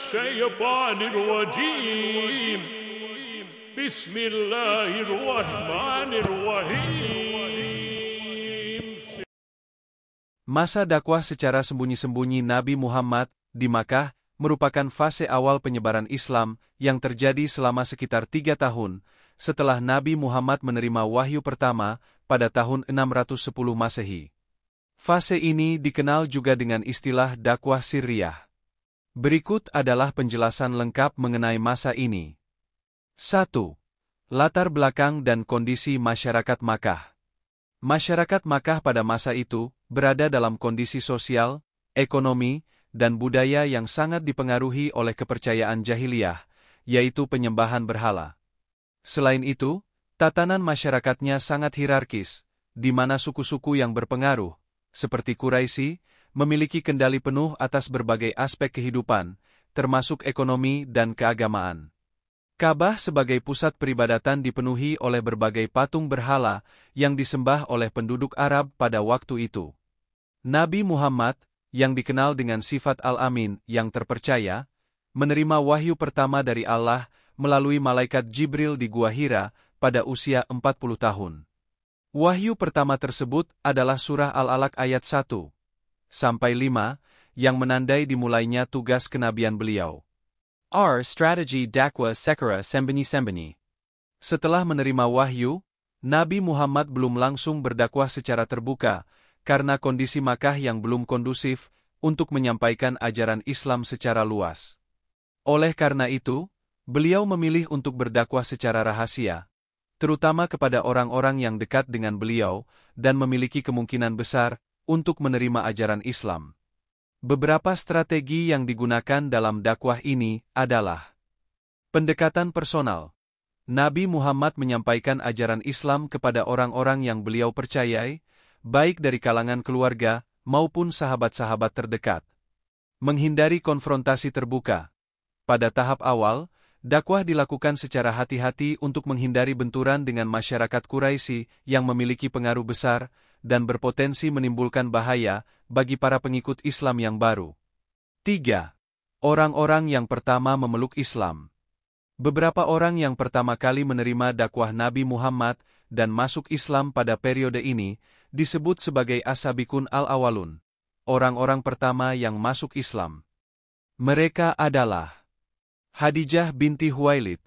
الشيطان الرجيم بسم الله الرحمن الرحيم. Masa dakwah secara sembunyi-sembunyi Nabi Muhammad di Makkah merupakan fase awal penyebaran Islam yang terjadi selama sekitar 3 tahun setelah Nabi Muhammad menerima wahyu pertama pada tahun 610 Masehi. Fase ini dikenal juga dengan istilah dakwah sirriyah. Berikut adalah penjelasan lengkap mengenai masa ini. 1. Latar belakang dan kondisi masyarakat Makkah. Masyarakat Makkah pada masa itu berada dalam kondisi sosial, ekonomi, dan budaya yang sangat dipengaruhi oleh kepercayaan jahiliyah, yaitu penyembahan berhala. Selain itu, tatanan masyarakatnya sangat hierarkis, di mana suku-suku yang berpengaruh, seperti Quraisy, memiliki kendali penuh atas berbagai aspek kehidupan, termasuk ekonomi dan keagamaan. Ka'bah sebagai pusat peribadatan dipenuhi oleh berbagai patung berhala yang disembah oleh penduduk Arab pada waktu itu. Nabi Muhammad, yang dikenal dengan sifat Al-Amin yang terpercaya, menerima wahyu pertama dari Allah melalui malaikat Jibril di Gua Hira pada usia 40 tahun. Wahyu pertama tersebut adalah surah Al-Alaq ayat 1 sampai 5, yang menandai dimulainya tugas kenabian beliau. Strategi dakwah secara sembunyi-sembunyi. Setelah menerima wahyu, Nabi Muhammad belum langsung berdakwah secara terbuka, karena kondisi Makkah yang belum kondusif untuk menyampaikan ajaran Islam secara luas. Oleh karena itu, beliau memilih untuk berdakwah secara rahasia, terutama kepada orang-orang yang dekat dengan beliau dan memiliki kemungkinan besar untuk menerima ajaran Islam. Beberapa strategi yang digunakan dalam dakwah ini adalah pendekatan personal. Nabi Muhammad menyampaikan ajaran Islam kepada orang-orang yang beliau percayai, baik dari kalangan keluarga maupun sahabat-sahabat terdekat. Menghindari konfrontasi terbuka. Pada tahap awal, dakwah dilakukan secara hati-hati untuk menghindari benturan dengan masyarakat Quraisy yang memiliki pengaruh besar dan berpotensi menimbulkan bahaya bagi para pengikut Islam yang baru. 3. Orang-orang yang pertama memeluk Islam. Beberapa orang yang pertama kali menerima dakwah Nabi Muhammad dan masuk Islam pada periode ini disebut sebagai As-Sabiqun al-Awwalun, orang-orang pertama yang masuk Islam. Mereka adalah Khadijah binti Khuwailid,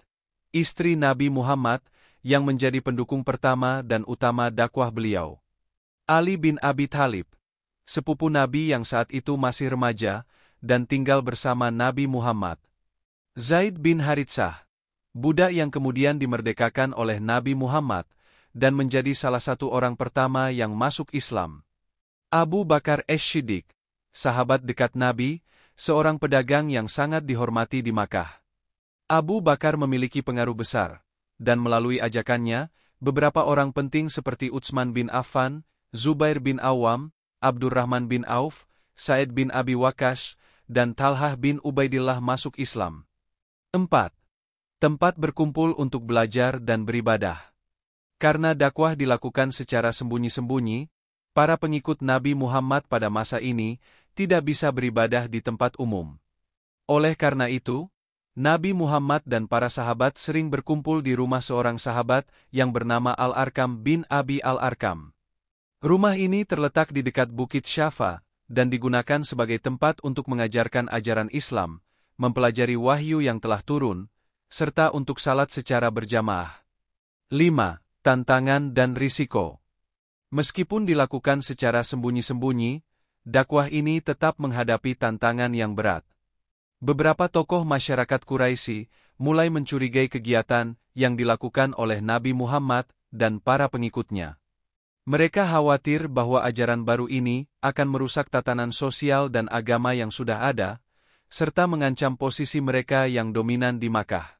istri Nabi Muhammad yang menjadi pendukung pertama dan utama dakwah beliau. Ali bin Abi Thalib, sepupu Nabi yang saat itu masih remaja dan tinggal bersama Nabi Muhammad. Zaid bin Haritsah, budak yang kemudian dimerdekakan oleh Nabi Muhammad dan menjadi salah satu orang pertama yang masuk Islam. Abu Bakar As-Siddiq, sahabat dekat Nabi, seorang pedagang yang sangat dihormati di Makkah. Abu Bakar memiliki pengaruh besar, dan melalui ajakannya, beberapa orang penting seperti Utsman bin Affan, Zubair bin Awam, Abdurrahman bin Auf, Sa'id bin Abi Waqqas, dan Talhah bin Ubaidillah masuk Islam. 4. Tempat berkumpul untuk belajar dan beribadah. Karena dakwah dilakukan secara sembunyi-sembunyi, para pengikut Nabi Muhammad pada masa ini tidak bisa beribadah di tempat umum. Oleh karena itu, Nabi Muhammad dan para sahabat sering berkumpul di rumah seorang sahabat yang bernama Al-Arkam bin Abi Al-Arkam. Rumah ini terletak di dekat Bukit Syafa dan digunakan sebagai tempat untuk mengajarkan ajaran Islam, mempelajari wahyu yang telah turun, serta untuk salat secara berjamaah. 5. Tantangan dan risiko. Meskipun dilakukan secara sembunyi-sembunyi, dakwah ini tetap menghadapi tantangan yang berat. Beberapa tokoh masyarakat Quraisy mulai mencurigai kegiatan yang dilakukan oleh Nabi Muhammad dan para pengikutnya. Mereka khawatir bahwa ajaran baru ini akan merusak tatanan sosial dan agama yang sudah ada, serta mengancam posisi mereka yang dominan di Makkah.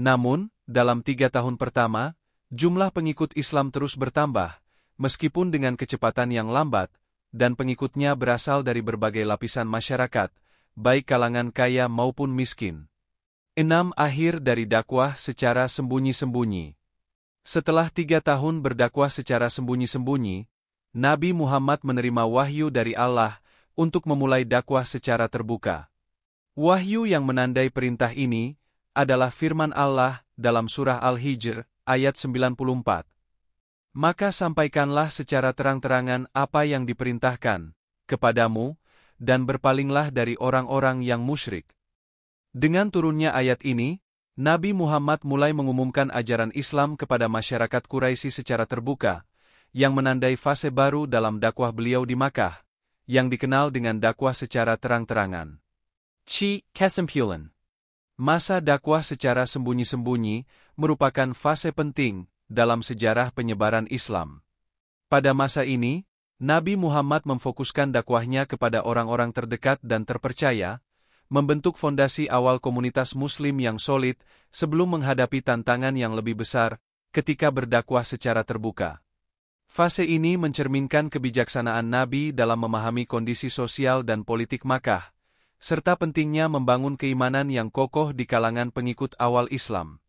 Namun, dalam 3 tahun pertama, jumlah pengikut Islam terus bertambah, meskipun dengan kecepatan yang lambat, dan pengikutnya berasal dari berbagai lapisan masyarakat, baik kalangan kaya maupun miskin. 6. Akhir dari dakwah secara sembunyi-sembunyi. Setelah 3 tahun berdakwah secara sembunyi-sembunyi, Nabi Muhammad menerima wahyu dari Allah untuk memulai dakwah secara terbuka. Wahyu yang menandai perintah ini adalah firman Allah dalam surah Al-Hijr ayat 94. Maka sampaikanlah secara terang-terangan apa yang diperintahkan kepadamu, dan berpalinglah dari orang-orang yang musyrik. Dengan turunnya ayat ini, Nabi Muhammad mulai mengumumkan ajaran Islam kepada masyarakat Quraisy secara terbuka, yang menandai fase baru dalam dakwah beliau di Makkah, yang dikenal dengan dakwah secara terang-terangan. Kesimpulan. Masa dakwah secara sembunyi-sembunyi merupakan fase penting dalam sejarah penyebaran Islam. Pada masa ini, Nabi Muhammad memfokuskan dakwahnya kepada orang-orang terdekat dan terpercaya, membentuk fondasi awal komunitas Muslim yang solid sebelum menghadapi tantangan yang lebih besar ketika berdakwah secara terbuka. Fase ini mencerminkan kebijaksanaan Nabi dalam memahami kondisi sosial dan politik Makkah, serta pentingnya membangun keimanan yang kokoh di kalangan pengikut awal Islam.